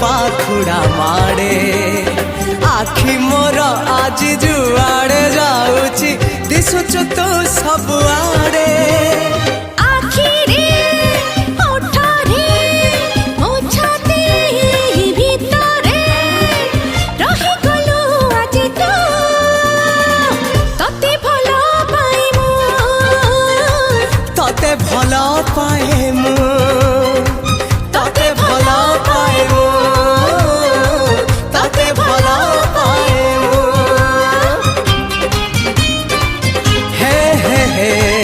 पाखुड़ा माड़े आखि मोर आज जुआड़े जाऊची दिशुचु तू सबुआड़े भल पाए